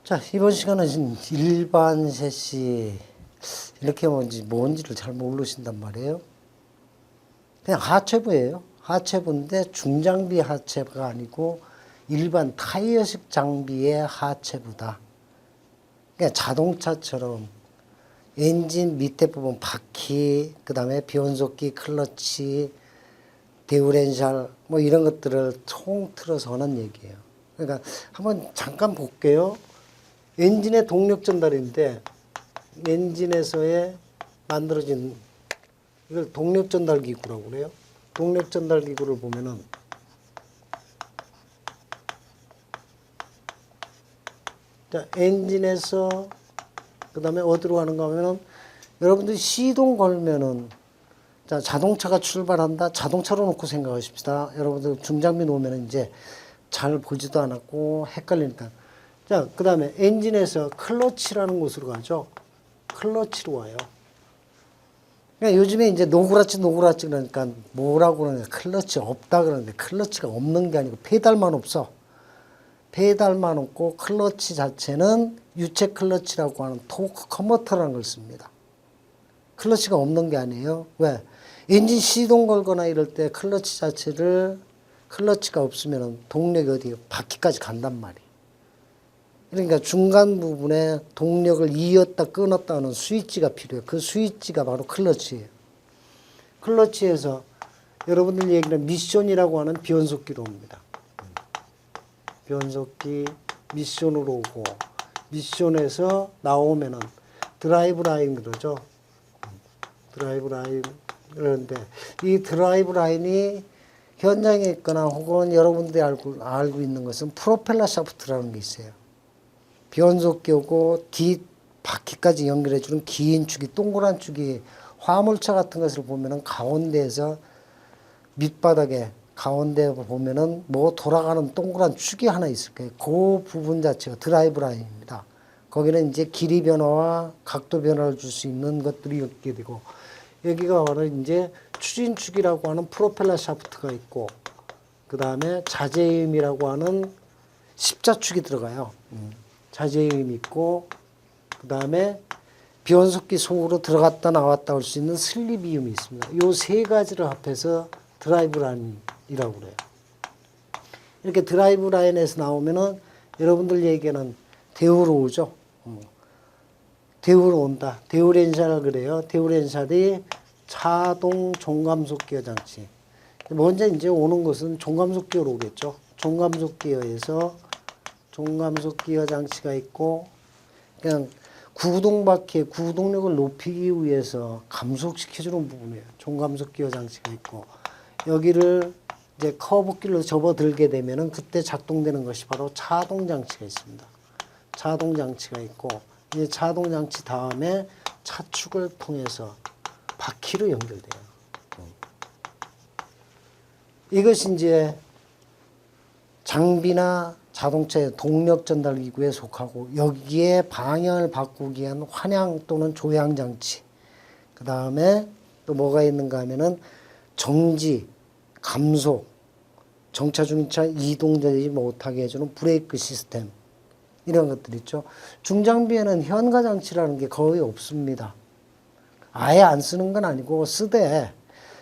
자, 이번 시간은 일반 셋이 이렇게 뭔지를 잘 모르신단 말이에요. 그냥 하체부예요. 하체부인데 중장비 하체부가 아니고 일반 타이어식 장비의 하체부다. 그러니까 자동차처럼 엔진 밑에 부분 바퀴, 그 다음에 변속기, 클러치, 디퍼렌셜 뭐 이런 것들을 통틀어서 하는 얘기예요. 그러니까 한번 잠깐 볼게요. 엔진의 동력 전달인데 엔진에서의 만들어진 이걸 동력 전달 기구라고 그래요. 동력 전달 기구를 보면은 자, 엔진에서 그다음에 어디로 가는가 하면은 여러분들이 시동 걸면은 자, 자동차가 출발한다. 자동차로 놓고 생각하십시다. 여러분들 중장비 놓으면 이제 잘 보지도 않았고 헷갈리니까. 자, 그 다음에 엔진에서 클러치라는 곳으로 가죠. 클러치로 와요. 그러니까 요즘에 이제 노그라치 그러니까 뭐라고 그러냐. 클러치 없다 그러는데 클러치가 없는 게 아니고 페달만 없어. 페달만 없고 클러치 자체는 유체 클러치라고 하는 토크 컨버터라는 걸 씁니다. 클러치가 없는 게 아니에요. 왜? 엔진 시동 걸거나 이럴 때 클러치 자체를 클러치가 없으면 동력이 어디 바퀴까지 간단 말이에요. 그러니까 중간 부분에 동력을 이었다 끊었다 하는 스위치가 필요해요. 그 스위치가 바로 클러치예요. 클러치에서 여러분들 얘기는 미션이라고 하는 변속기로 옵니다. 변속기 미션으로 오고 미션에서 나오면은 드라이브 라인 그러죠. 드라이브 라인 그러는데 이 드라이브 라인이 현장에 있거나 혹은 여러분들이 알고 있는 것은 프로펠러 샤프트라는 게 있어요. 변속기하고 뒷 바퀴까지 연결해주는 긴 축이 동그란 축이 화물차 같은 것을 보면은 가운데에서 밑바닥에 가운데 보면은 뭐 돌아가는 동그란 축이 하나 있을 거예요. 그 부분 자체가 드라이브 라인입니다. 거기는 이제 길이 변화와 각도 변화를 줄 수 있는 것들이 있게 되고 여기가 바로 이제 추진축이라고 하는 프로펠러 샤프트가 있고 그 다음에 자재임이라고 하는 십자축이 들어가요. 자재임이 있고 그 다음에 변속기 속으로 들어갔다 나왔다 할 수 있는 슬립이음이 있습니다. 이 세 가지를 합해서 드라이브 라인이라고 그래요. 이렇게 드라이브 라인에서 나오면은 여러분들 얘기는 대우로 오죠. 대우로 온다. 디퍼렌셜 그래요. 디퍼렌셜이 차동 종감속 기어 장치. 먼저 이제 오는 것은 종감속 기어로 오겠죠. 종감속 기어에서 종감속 기어 장치가 있고 그냥 구동바퀴의 구동력을 높이기 위해서 감속시켜주는 부분이에요. 종감속 기어 장치가 있고 여기를 이제 커브길로 접어들게 되면은 그때 작동되는 것이 바로 차동 장치가 있습니다. 차동 장치가 있고 이 차동 장치 다음에 차축을 통해서 바퀴로 연결돼요. 이것이 이제 장비나 자동차의 동력 전달 기구에 속하고 여기에 방향을 바꾸기 위한 환향 또는 조향 장치. 그 다음에 또 뭐가 있는가 하면은 정지, 감속, 정차 중차 이동되지 못하게 해주는 브레이크 시스템. 이런 것들 있죠. 중장비에는 현가 장치라는 게 거의 없습니다. 아예 안 쓰는 건 아니고 쓰되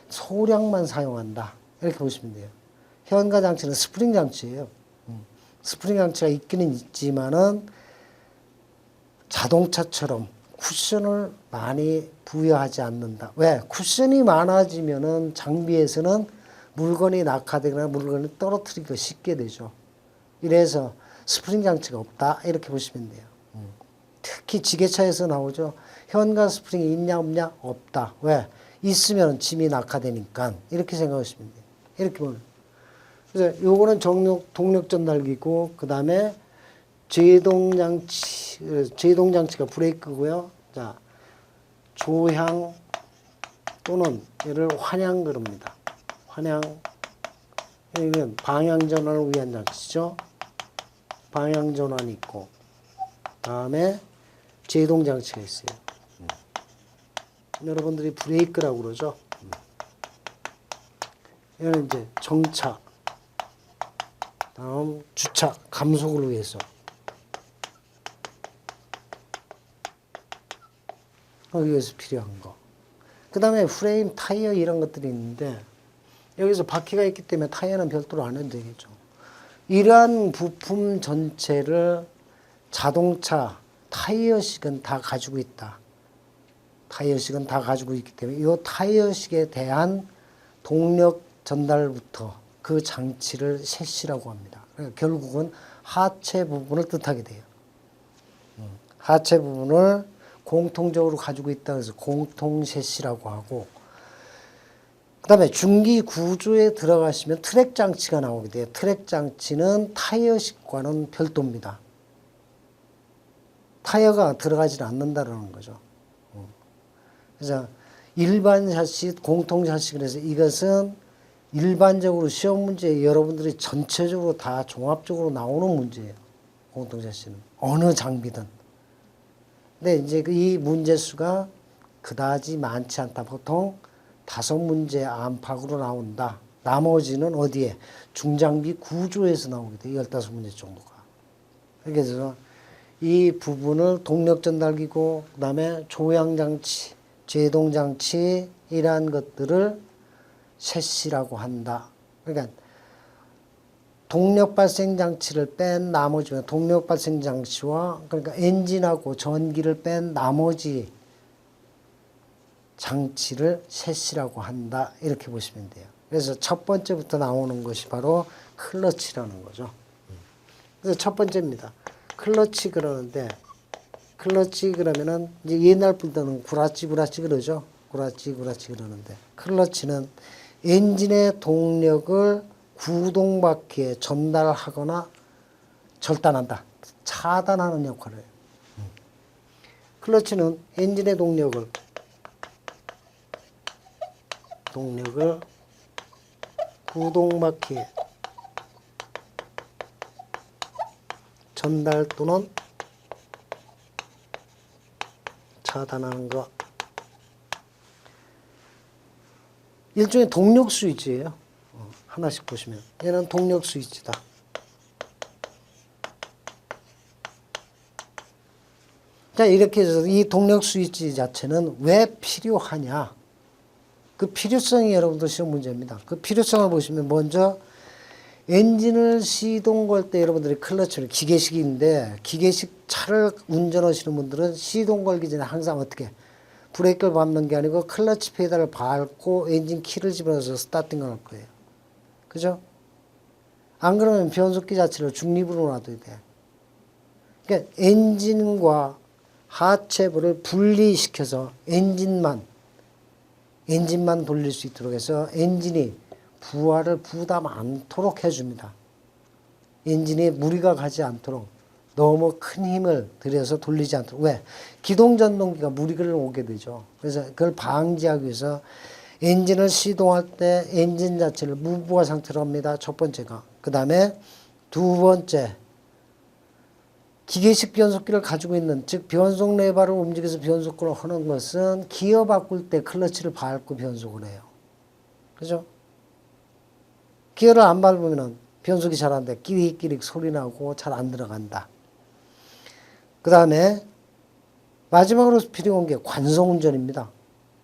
소량만 사용한다. 이렇게 보시면 돼요. 현가 장치는 스프링 장치예요. 스프링 장치가 있기는 있지만은 자동차처럼 쿠션을 많이 부여하지 않는다. 왜? 쿠션이 많아지면은 장비에서는 물건이 낙하되거나 물건을 떨어뜨리기가 쉽게 되죠. 이래서 스프링 장치가 없다. 이렇게 보시면 돼요. 특히 지게차에서 나오죠. 현가 스프링이 있냐 없냐? 없다. 왜? 있으면 짐이 낙하되니까. 이렇게 생각하시면 돼요. 이렇게 보면. 그래서 요거는 동력 전달기고 그 다음에 제동장치가 브레이크고요. 자, 조향 또는 얘를 환향 그럽니다. 환향. 이건 방향 전환을 위한 장치죠. 방향 전환이 있고 다음에 제동 장치가 있어요. 여러분들이 브레이크라고 그러죠. 얘는 이제 정차, 다음 주차, 감속을 위해서 하기 위해서 필요한 거. 그 다음에 프레임, 타이어 이런 것들이 있는데 여기서 바퀴가 있기 때문에 타이어는 별도로 안 해도 되겠죠. 이러한 부품 전체를 자동차, 타이어식은 다 가지고 있다. 타이어식은 다 가지고 있기 때문에 이 타이어식에 대한 동력 전달부터 그 장치를 셰시라고 합니다. 그러니까 결국은 하체 부분을 뜻하게 돼요. 하체 부분을 공통적으로 가지고 있다 해서 공통 셰시라고 하고, 그 다음에 중기 구조에 들어가시면 트랙 장치가 나오게 돼요. 트랙 장치는 타이어식과는 별도입니다. 타이어가 들어가지 않는다는 거죠. 그래서 일반 샤시, 공통 샤시, 그래서 이것은 일반적으로 시험 문제에 여러분들이 전체적으로 다 종합적으로 나오는 문제예요. 공통 샤시는. 어느 장비든. 근데 이제 이 문제 수가 그다지 많지 않다. 보통 5문제 안팎으로 나온다. 나머지는 어디에? 중장비 구조에서 나오게 돼요. 15문제 정도가. 그래서 이 부분을 동력 전달기구, 그 다음에 조향장치, 제동장치, 이러한 것들을 셰시라고 한다. 그러니까 동력 발생 장치를 뺀 나머지, 동력 발생 장치와, 그러니까 엔진하고 전기를 뺀 나머지 장치를 셰시라고 한다. 이렇게 보시면 돼요. 그래서 첫 번째부터 나오는 것이 바로 클러치라는 거죠. 그래서 첫 번째입니다. 클러치 그러는데, 클러치 그러면은 이제 옛날 분들은 구라치 그러죠. 구라치 그러는데, 클러치는 엔진의 동력을 구동바퀴에 전달하거나 절단한다. 차단하는 역할을 해요. 클러치는 엔진의 동력을 구동바퀴에 전달 또는 차단하는 것. 일종의 동력 스위치예요. 하나씩 보시면 얘는 동력 스위치다. 자, 이렇게 해서 이 동력 스위치 자체는 왜 필요하냐? 그 필요성이 여러분들 시험 문제입니다. 그 필요성을 보시면 먼저 엔진을 시동 걸 때 여러분들이 클러치를, 기계식인데 기계식 차를 운전하시는 분들은 시동 걸기 전에 항상 어떻게 브레이크를 밟는 게 아니고 클러치 페달을 밟고 엔진 키를 집어넣어서 스타팅을 할 거예요. 그죠? 안 그러면 변속기 자체를 중립으로 놔둬야 돼. 그러니까 엔진과 하체부를 분리시켜서 엔진만 돌릴 수 있도록 해서 엔진이 부하를 부담 않도록 해줍니다. 엔진에 무리가 가지 않도록 너무 큰 힘을 들여서 돌리지 않도록. 왜? 기동전동기가 무리를 오게 되죠. 그래서 그걸 방지하기 위해서 엔진을 시동할 때 엔진 자체를 무부하 상태로 합니다. 첫 번째가. 그 다음에 두 번째, 기계식 변속기를 가지고 있는, 즉 변속 레버를 움직여서 변속을 하는 것은 기어 바꿀 때 클러치를 밟고 변속을 해요. 그죠? 기어를 안 밟으면 변속이 잘 안 돼. 끼릭끼릭 소리 나고 잘 안 들어간다. 그 다음에 마지막으로 필요한 게 관성운전입니다.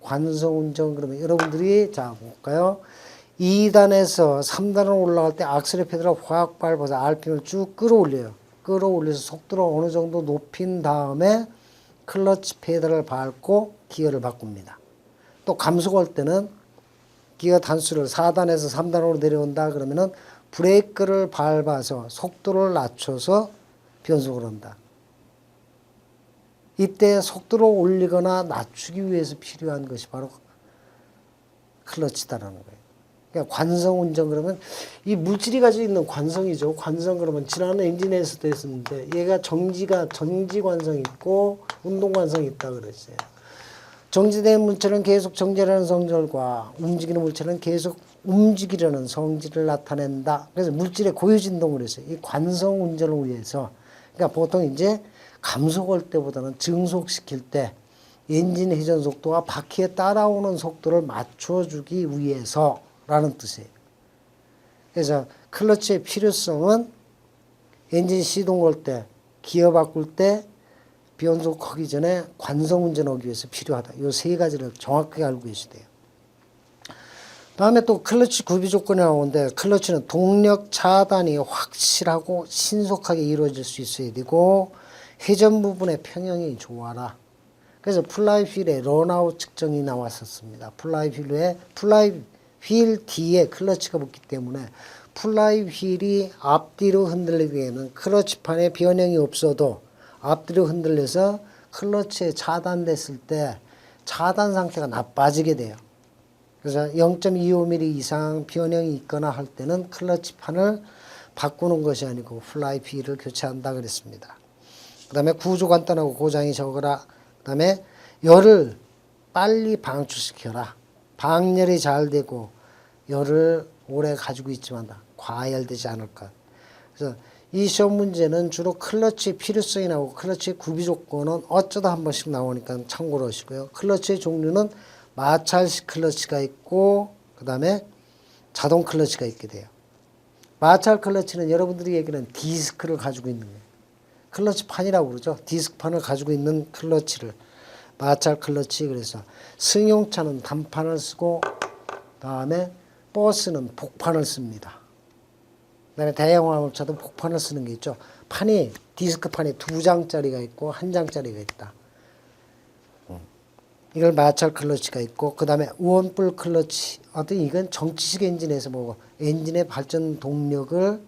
관성운전 그러면 여러분들이 자 볼까요? 2단에서 3단으로 올라갈 때 악셀 페달을 확 밟아서 RPM을 쭉 끌어올려요. 끌어올려서 속도를 어느 정도 높인 다음에 클러치 페달을 밟고 기어를 바꿉니다. 또 감속할 때는 기어 단수를 4단에서 3단으로 내려온다 그러면은 브레이크를 밟아서 속도를 낮춰서 변속을 한다. 이때 속도를 올리거나 낮추기 위해서 필요한 것이 바로 클러치다라는 거예요. 그러니까 관성 운전 그러면 이 물질이 가지고 있는 관성이죠. 관성 그러면 지난해 엔진에서도 했었는데 얘가 전지 관성이 있고 운동 관성이 있다 그랬어요. 정지된 물체는 계속 정지하는 성질과 움직이는 물체는 계속 움직이려는 성질을 나타낸다. 그래서 물질의 고유 진동을 했어요. 이 관성 운전을 위해서. 그러니까 보통 이제 감속할 때보다는 증속시킬 때 엔진 회전 속도와 바퀴에 따라오는 속도를 맞춰주기 위해서라는 뜻이에요. 그래서 클러치의 필요성은 엔진 시동 걸 때, 기어 바꿀 때 비연속 하기 전에 관성 운전하기 위해서 필요하다. 이 세 가지를 정확하게 알고 계셔야 돼요. 다음에 또 클러치 구비 조건이 나오는데 클러치는 동력 차단이 확실하고 신속하게 이루어질 수 있어야 되고 회전 부분의 평형이 좋아라. 그래서 플라이휠에 런아웃 측정이 나왔었습니다. 플라이휠 뒤에 클러치가 붙기 때문에 플라이휠이 앞뒤로 흔들리기에는 클러치판에 변형이 없어도 앞뒤로 흔들려서 클러치에 차단됐을 때 차단 상태가 나빠지게 돼요. 그래서 0.25mm 이상 변형이 있거나 할 때는 클러치판을 바꾸는 것이 아니고 플라이휠을 교체한다 그랬습니다. 그 다음에 구조 간단하고 고장이 적어라. 그 다음에 열을 빨리 방출시켜라. 방열이 잘 되고 열을 오래 가지고 있지만 과열되지 않을 것. 그래서 이 시험 문제는 주로 클러치 필요성이 나오고 클러치 구비 조건은 어쩌다 한 번씩 나오니까 참고로 하시고요. 클러치의 종류는 마찰식 클러치가 있고 그 다음에 자동 클러치가 있게 돼요. 마찰 클러치는 여러분들이 얘기하는 디스크를 가지고 있는 거예요. 클러치판이라고 그러죠. 디스크판을 가지고 있는 클러치를 마찰 클러치. 그래서 승용차는 단판을 쓰고 다음에 버스는 복판을 씁니다. 그다음에 대형 화물차도 복판을 쓰는 게 있죠. 판이 디스크판이 2장짜리가 있고 1장짜리가 있다. 이걸 마찰 클러치가 있고 그 다음에 원뿔 클러치. 어떤 이건 정치식 엔진에서 뭐 엔진의 발전 동력을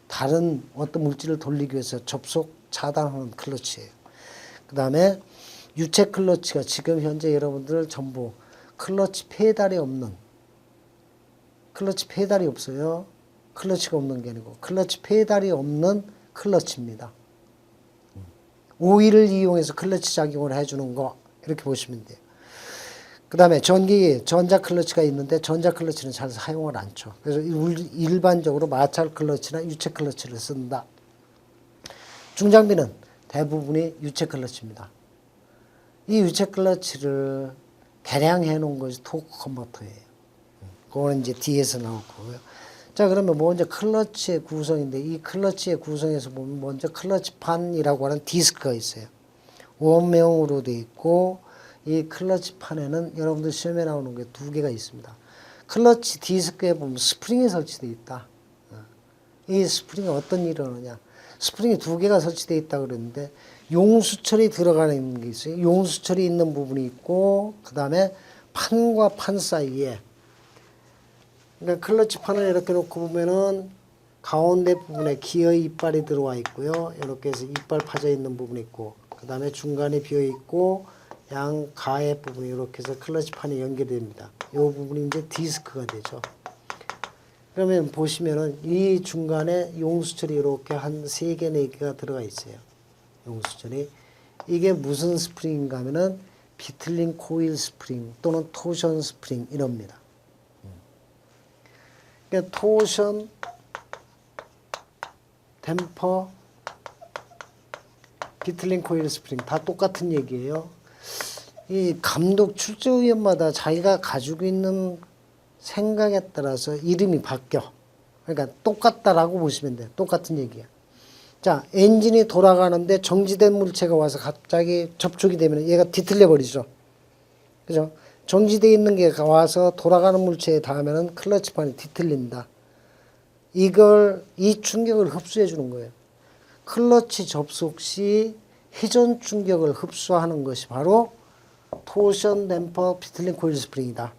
다른 어떤 물질을 돌리기 위해서 접속 차단하는 클러치예요. 그 다음에 유체 클러치가 지금 현재 여러분들 전부 클러치 페달이 없어요. 클러치가 없는 게 아니고 클러치 페달이 없는 클러치입니다. 오일을 이용해서 클러치 작용을 해주는 거 이렇게 보시면 돼요. 그 다음에 전자 클러치가 있는데 전자 클러치는 잘 사용을 않죠. 그래서 일반적으로 마찰 클러치나 유체 클러치를 쓴다. 중장비는 대부분이 유체 클러치입니다. 이 유체 클러치를 개량해 놓은 것이 토크 컨버터예요. 그거는 이제 뒤에서 나올 거고요. 자, 그러면 먼저 클러치의 구성인데 이 클러치의 구성에서 보면 먼저 클러치판이라고 하는 디스크가 있어요. 원명으로 되어 있고 이 클러치판에는 여러분들 시험에 나오는 게 2개가 있습니다. 클러치 디스크에 보면 스프링이 설치되어 있다. 이 스프링이 어떤 일을 하느냐. 스프링이 2개가 설치되어 있다고 그랬는데 용수철이 들어가는 게 있어요. 용수철이 있는 부분이 있고 그 다음에 판과 판 사이에 그러니까 클러치판을 이렇게 놓고 보면은 가운데 부분에 기어의 이빨이 들어와 있고요. 이렇게 해서 이빨 파져 있는 부분이 있고 그 다음에 중간에 비어 있고 양 가해 부분이 이렇게 해서 클러치판이 연결됩니다. 이 부분이 이제 디스크가 되죠. 그러면 보시면은 이 중간에 용수철이 이렇게 한 3개, 4개가 들어가 있어요. 용수철이. 이게 무슨 스프링인가 하면은 비틀링 코일 스프링 또는 토션 스프링 이럽니다. 그러니까 토션, 댐퍼, 비틀링 코일 스프링 다 똑같은 얘기예요. 이 감독 출제위원마다 자기가 가지고 있는 생각에 따라서 이름이 바뀌어. 그러니까 똑같다라고 보시면 돼요. 똑같은 얘기야. 자, 엔진이 돌아가는데 정지된 물체가 와서 갑자기 접촉이 되면 얘가 뒤틀려 버리죠. 그죠? 정지되어 있는 게 와서 돌아가는 물체에 닿으면 클러치판이 뒤틀린다. 이 충격을 흡수해 주는 거예요. 클러치 접속 시 회전 충격을 흡수하는 것이 바로 토션 댐퍼 비틀링 코일 스프링이다.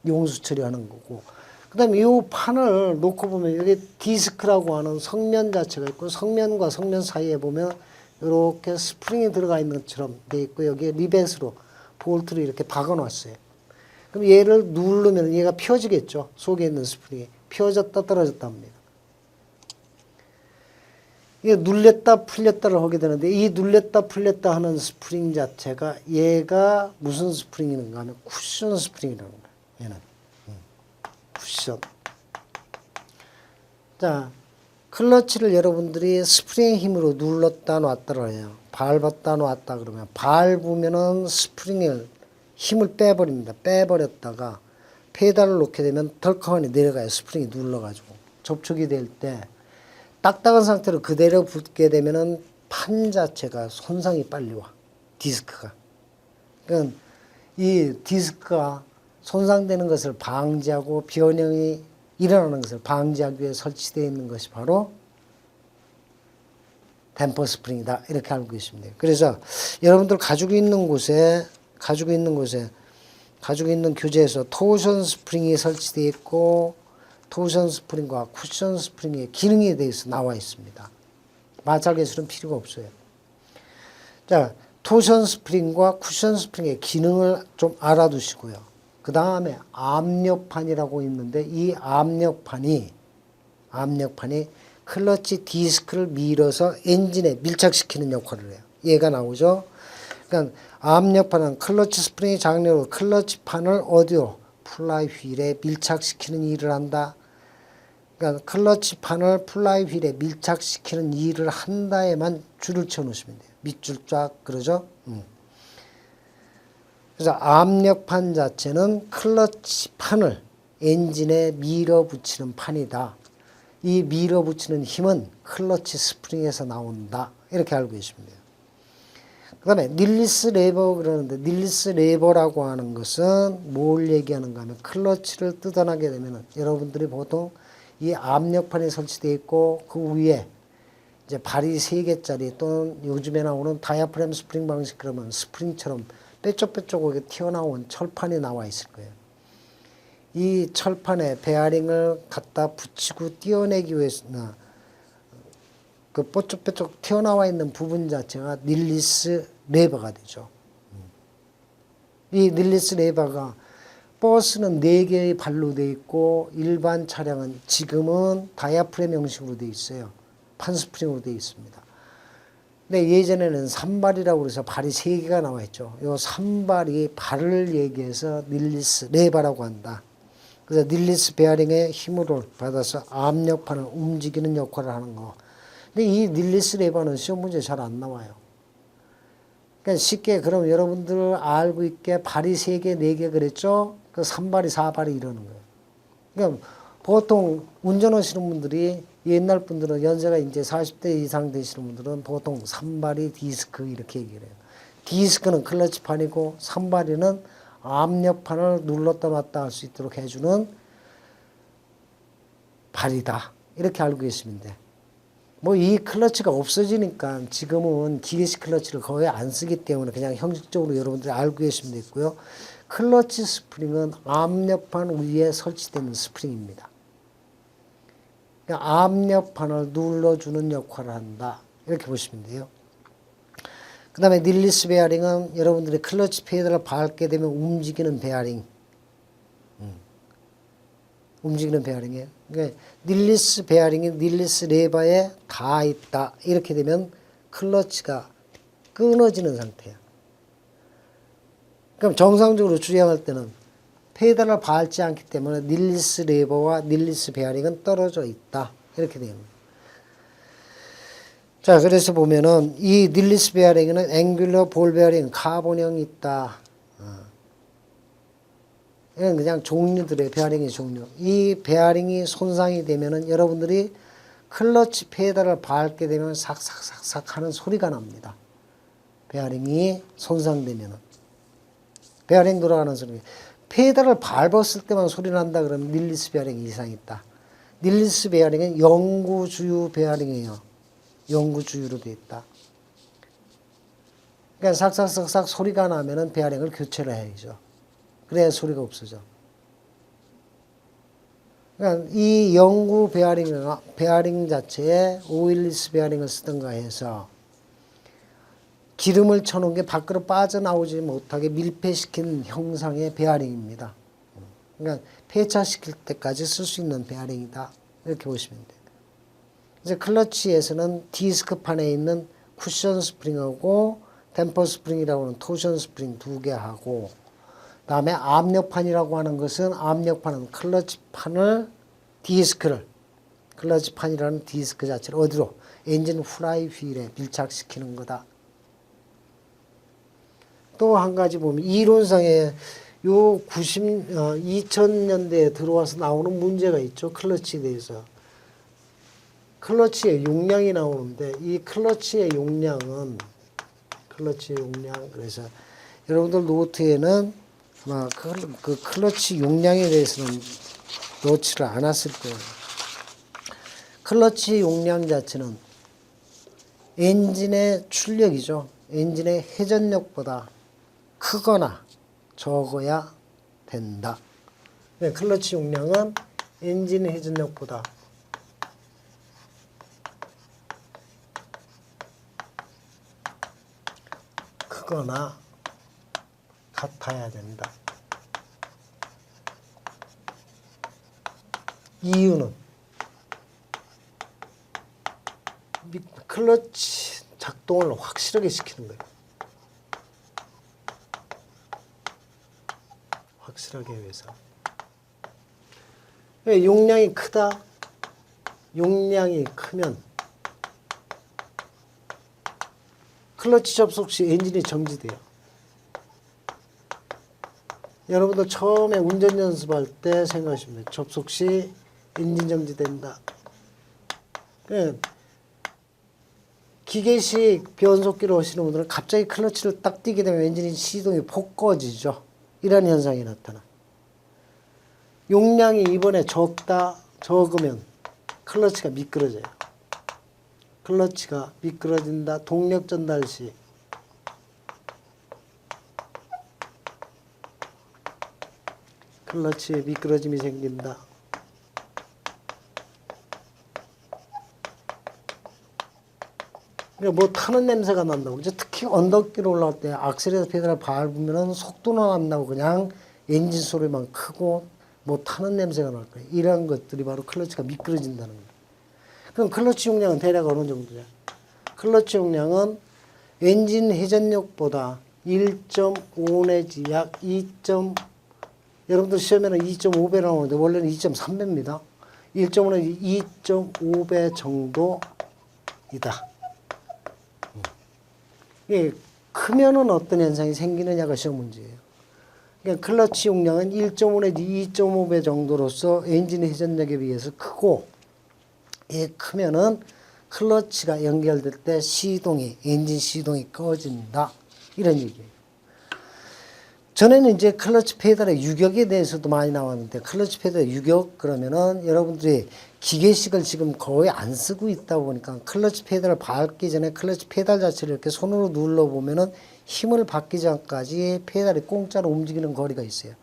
용수 처리하는 거고. 그 다음에 이 판을 놓고 보면 여기 디스크라고 하는 성면 자체가 있고 성면과 성면 사이에 보면 이렇게 스프링이 들어가 있는 것처럼 되어 있고 여기에 리벳으로 볼트를 이렇게 박아 놨어요. 그럼 얘를 누르면 얘가 펴지겠죠. 속에 있는 스프링이. 펴졌다 떨어졌다 합니다. 이게 눌렸다 풀렸다를 하게 되는데 이 눌렸다 풀렸다 하는 스프링 자체가 얘가 무슨 스프링인가 하면 쿠션 스프링이라는 거예요. 얘는 쿠션. 자, 클러치를 여러분들이 스프링 힘으로 눌렀다 놨다를 해요. 밟았다 놨다 그러면 밟으면은 스프링을 힘을 빼버립니다. 빼버렸다가 페달을 놓게 되면 덜컹하니 내려가요. 스프링이 눌러가지고 접촉이 될 때 딱딱한 상태로 그대로 붙게 되면은 판 자체가 손상이 빨리 와. 디스크가. 그러니까 이 디스크가 손상되는 것을 방지하고 변형이 일어나는 것을 방지하기 위해 설치되어 있는 것이 바로 댐퍼 스프링이다. 이렇게 알고 계시면 돼요. 그래서 여러분들 가지고 있는 교재에서 토션 스프링이 설치되어 있고 토션 스프링과 쿠션 스프링의 기능에 대해서 나와 있습니다. 마찰 개수는 필요가 없어요. 자, 토션 스프링과 쿠션 스프링의 기능을 좀 알아두시고요. 그 다음에 압력판이라고 있는데 이 압력판이 클러치 디스크를 밀어서 엔진에 밀착시키는 역할을 해요. 얘가 나오죠. 그러니까 압력판은 클러치 스프링의 장력으로 클러치판을 어디로? 플라이 휠에 밀착시키는 일을 한다. 그러니까 클러치판을 플라이 휠에 밀착시키는 일을 한다에만 줄을 치워 놓으시면 돼요. 밑줄 쫙 그러죠. 그래서 압력판 자체는 클러치판을 엔진에 밀어붙이는 판이다. 이 밀어붙이는 힘은 클러치 스프링에서 나온다. 이렇게 알고 계시면 돼요. 그 다음에 닐리스 레버 그러는데 닐리스 레버라고 하는 것은 뭘 얘기하는가 하면 클러치를 뜯어나게 되면 여러분들이 보통 이 압력판이 설치되어 있고 그 위에 이제 발이 3개짜리 또는 요즘에 나오는 다이아프램 스프링 방식 그러면 스프링처럼 뾰족뾰족하게 튀어나온 철판이 나와 있을 거예요. 이 철판에 베어링을 갖다 붙이고 띄어내기 위해서는 그 뾰족뾰족 튀어나와 있는 부분 자체가 닐리스 레버가 되죠. 이 닐리스 레버가 버스는 4개의 발로 되어 있고 일반 차량은 지금은 다이아프램 형식으로 되어 있어요. 판 스프링으로 되어 있습니다. 근데 예전에는 산발이라고 해서 발이 3개가 나와 있죠. 이 산발이 발을 얘기해서 닐리스 레버라고 한다. 그래서 닐리스 베어링의 힘을 받아서 압력판을 움직이는 역할을 하는 거. 근데 이 닐리스 레버는 시험 문제 잘 안 나와요. 그러니까 쉽게 그럼 여러분들 알고 있게 발이 3개, 4개 그랬죠? 그 3발이 4발이 이러는 거예요. 그러니까 보통 운전하시는 분들이 옛날 분들은 연세가 이제 40대 이상 되시는 분들은 보통 3발이 디스크 이렇게 얘기를 해요. 디스크는 클러치판이고 3발이는 압력판을 눌렀다 놨다 할 수 있도록 해주는 발이다. 이렇게 알고 계시면 돼. 뭐 이 클러치가 없어지니까 지금은 기계식 클러치를 거의 안 쓰기 때문에 그냥 형식적으로 여러분들이 알고 계시면 되고요. 클러치 스프링은 압력판 위에 설치되는 스프링입니다. 그러니까 압력판을 눌러주는 역할을 한다. 이렇게 보시면 돼요. 그 다음에 닐리스 베어링은 여러분들이 클러치 페달을 밟게 되면 움직이는 베어링. 움직이는 베어링이에요. 그러니까 닐리스 베어링이 닐리스 레버에 닿아 있다. 이렇게 되면 클러치가 끊어지는 상태야. 그럼 정상적으로 주행할 때는 페달을 밟지 않기 때문에 닐리스 레버와 닐리스 베어링은 떨어져 있다. 이렇게 되는 거예요. 자, 그래서 보면은 이 닐리스 베어링에는 앵귤러 볼 베어링, 카본형이 있다. 이건 그냥 종류들의 베어링의 종류. 이 베어링이 손상이 되면은 여러분들이 클러치 페달을 밟게 되면 삭삭삭삭 하는 소리가 납니다. 베어링이 손상되면은. 베어링 돌아가는 소리. 페달을 밟았을 때만 소리 난다 그러면 닐리스 베어링이 이상이 있다. 닐리스 베어링은 영구주유 베어링이에요. 영구주유로 되어 있다. 그러니까 삭삭삭삭 소리가 나면은 베어링을 교체를 해야죠. 그래야 소리가 없어져. 그러니까 이 영구 베어링 자체에 오일리스 베어링을 쓰던가 해서 기름을 쳐놓은 게 밖으로 빠져나오지 못하게 밀폐시킨 형상의 베어링입니다. 그러니까 폐차시킬 때까지 쓸 수 있는 베어링이다. 이렇게 보시면 돼요. 이제 클러치에서는 디스크판에 있는 쿠션 스프링하고 댐퍼 스프링이라고 하는 토션 스프링 2개 하고 다음에 압력판이라고 하는 것은 압력판은 클러치판을 디스크를 클러치판이라는 디스크 자체를 어디로? 엔진 플라이 휠에 밀착시키는 거다. 또 한 가지 보면 이론상에 요 2000년대에 들어와서 나오는 문제가 있죠. 클러치에 대해서. 클러치의 용량이 나오는데 이 클러치의 용량은 그래서 여러분들 노트에는 아마 그 클러치 용량에 대해서는 넣지를 않았을 거예요. 클러치 용량 자체는 엔진의 출력이죠. 엔진의 회전력보다 크거나 적어야 된다. 클러치 용량은 엔진 회전력보다 크거나 같아야 된다. 이유는 클러치 작동을 확실하게 시키는 거예요. 확실하게 위해서. 용량이 크다. 용량이 크면 클러치 접속 시 엔진이 정지돼요. 여러분들 처음에 운전 연습할 때 생각하시면 돼요. 접속 시 엔진 정지된다. 기계식 변속기를 하시는 분들은 갑자기 클러치를 딱 띄게 되면 엔진이 시동이 폭 꺼지죠. 이런 현상이 나타나. 용량이 이번에 적으면 클러치가 미끄러져요. 클러치가 미끄러진다. 동력 전달 시 클러치에 미끄러짐이 생긴다. 뭐 타는 냄새가 난다고. 이제 특히 언덕길을 올라갈 때 악셀에서 페달을 밟으면 속도는 안 나고 그냥 엔진 소리만 크고 뭐 타는 냄새가 날 거예요. 이런 것들이 바로 클러치가 미끄러진다는 거예요. 그럼 클러치 용량은 대략 어느 정도냐? 클러치 용량은 엔진 회전력보다 1.5 내지 약 2. 여러분들 시험에는 2.5배 나오는데 원래는 2.3배입니다. 1.5 내지 2.5배 정도이다. 예, 크면은 어떤 현상이 생기느냐가 시험 문제예요. 그러니까 클러치 용량은 1.5 내지 2.5배 정도로서 엔진 회전력에 비해서 크고, 예, 크면은 클러치가 연결될 때 엔진 시동이 꺼진다. 이런 얘기예요. 전에는 이제 클러치 페달의 유격에 대해서도 많이 나왔는데, 클러치 페달의 유격 그러면은 여러분들이 기계식을 지금 거의 안 쓰고 있다 보니까 클러치 페달을 밟기 전에 클러치 페달 자체를 이렇게 손으로 눌러보면은 힘을 받기 전까지 페달이 공짜로 움직이는 거리가 있어요.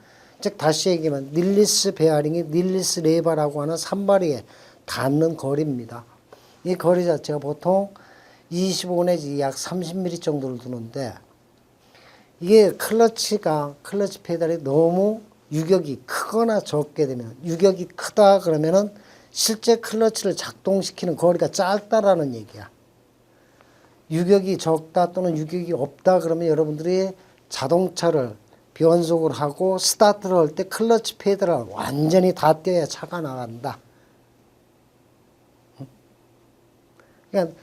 즉 다시 얘기하면 릴리스 베어링이 릴리스 레버라고 하는 산발이에 닿는 거리입니다. 이 거리 자체가 보통 25 내지 약 30mm 정도를 두는데, 이게 클러치 페달이 너무 유격이 크거나 적게 되면, 유격이 크다 그러면은 실제 클러치를 작동시키는 거리가 짧다라는 얘기야. 유격이 적다 또는 유격이 없다 그러면 여러분들이 자동차를 변속을 하고 스타트를 할 때 클러치 페달을 완전히 다 떼야 차가 나간다. 그러니까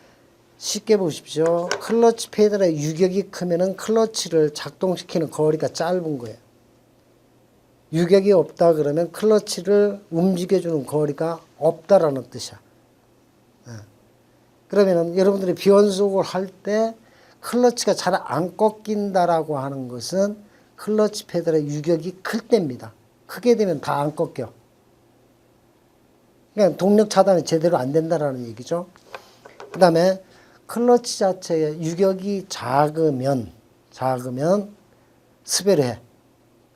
쉽게 보십시오. 클러치 페달의 유격이 크면은 클러치를 작동시키는 거리가 짧은 거예요. 유격이 없다 그러면 클러치를 움직여주는 거리가 없다라는 뜻이야. 그러면은 여러분들이 변속을 할 때 클러치가 잘 안 꺾인다라고 하는 것은 클러치 페달의 유격이 클 때입니다. 크게 되면 다 안 꺾여. 그러니까 동력 차단이 제대로 안 된다라는 얘기죠. 그 다음에 클러치 자체의 유격이 작으면 스베르 해.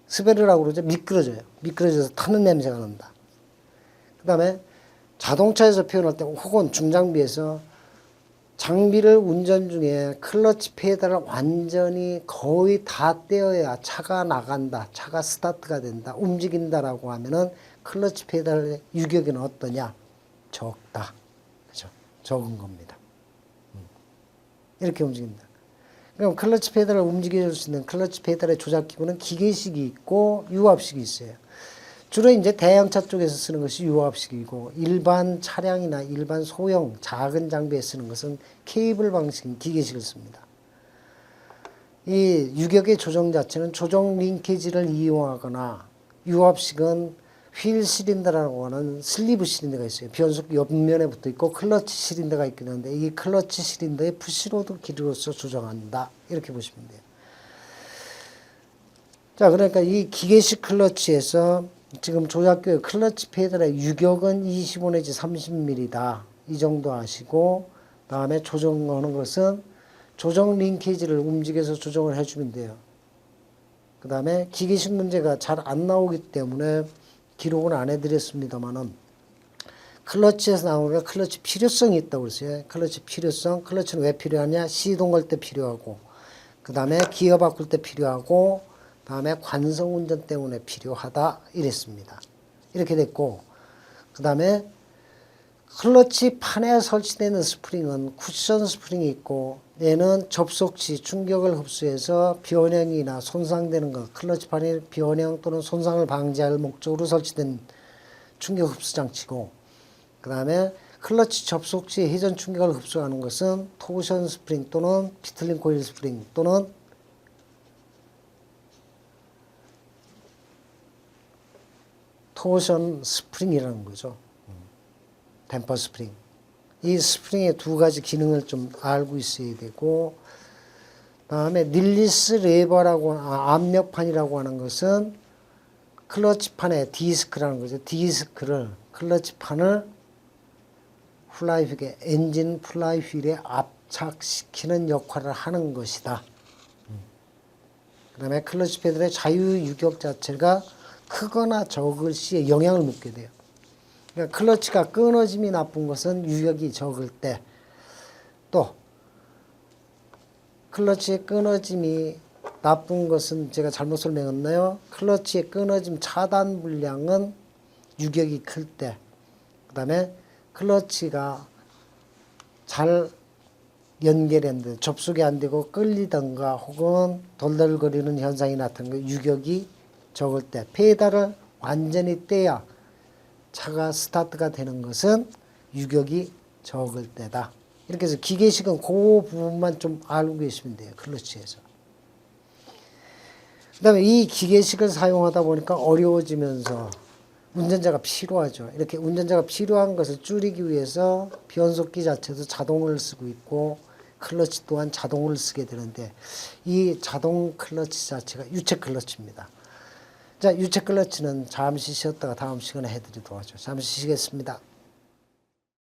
스베르라고 그러죠. 미끄러져요. 미끄러져서 타는 냄새가 난다. 그 다음에 자동차에서 표현할 때 혹은 중장비에서 장비를 운전 중에 클러치 페달을 완전히 거의 다 떼어야 차가 나간다. 차가 스타트가 된다. 움직인다라고 하면은 클러치 페달의 유격은 어떠냐? 적다. 그죠? 적은 겁니다. 이렇게 움직인다. 그럼 클러치 페달을 움직여줄 수 있는 클러치 페달의 조작기구는 기계식이 있고 유압식이 있어요. 주로 이제 대형차 쪽에서 쓰는 것이 유압식이고, 일반 차량이나 일반 소형 작은 장비에 쓰는 것은 케이블 방식인 기계식을 씁니다. 이 유격의 조정 자체는 조정 링케지를 이용하거나, 유압식은 휠 실린더라고 하는 슬리브 실린더가 있어요. 변속기 옆면에 붙어 있고 클러치 실린더가 있긴 한데 이 클러치 실린더의 푸시로드 길이로서 조정한다. 이렇게 보시면 돼요. 자, 그러니까 이 기계식 클러치에서 지금 조작교의 클러치 페달의 유격은 25 내지 30mm다. 이 정도 아시고 다음에 조정하는 것은 조정 링케이지를 움직여서 조정을 해주면 돼요. 그 다음에 기계식 문제가 잘 안 나오기 때문에 기록은 안 해드렸습니다만은 클러치에서 나오는 게 클러치 필요성이 있다고 그랬어요. 클러치 필요성. 클러치는 왜 필요하냐? 시동 걸 때 필요하고 그 다음에 기어 바꿀 때 필요하고 다음에 관성 운전 때문에 필요하다 이랬습니다. 이렇게 됐고 그 다음에 클러치 판에 설치되는 스프링은 쿠션 스프링이 있고 얘는 접속 시 충격을 흡수해서 변형이나 손상되는 것, 클러치 판이 변형 또는 손상을 방지할 목적으로 설치된 충격 흡수 장치고 그 다음에 클러치 접속 시 회전 충격을 흡수하는 것은 토션 스프링 또는 피틀링 코일 스프링 또는 토션 스프링이라는 거죠. 댐퍼 스프링. 이 스프링의 두 가지 기능을 좀 알고 있어야 되고 다음에 릴리스 레버라고 압력판이라고 하는 것은 클러치판의 디스크라는 거죠. 디스크를 클러치판을 플라이휠에 엔진 플라이휠에 압착시키는 역할을 하는 것이다. 그 다음에 클러치 페달의 자유 유격 자체가 크거나 적을 시에 영향을 묻게 돼요. 그러니까 클러치가 끊어짐이 나쁜 것은 유격이 적을 때, 또 클러치의 끊어짐이 나쁜 것은 제가 잘못 설명했나요? 클러치의 끊어짐 차단 분량은 유격이 클 때, 그 다음에 클러치가 잘 연결했는데 접속이 안 되고 끌리던가 혹은 덜덜거리는 현상이 나타나는 거 유격이 적을 때, 페달을 완전히 떼야 차가 스타트가 되는 것은 유격이 적을 때다. 이렇게 해서 기계식은 그 부분만 좀 알고 계시면 돼요. 클러치에서. 그 다음에 이 기계식을 사용하다 보니까 어려워지면서 운전자가 필요하죠. 이렇게 운전자가 필요한 것을 줄이기 위해서 변속기 자체도 자동을 쓰고 있고 클러치 또한 자동을 쓰게 되는데 이 자동 클러치 자체가 유체 클러치입니다. 자, 유체 클러치는 잠시 쉬었다가 다음 시간에 해드리도록 하죠. 잠시 쉬겠습니다.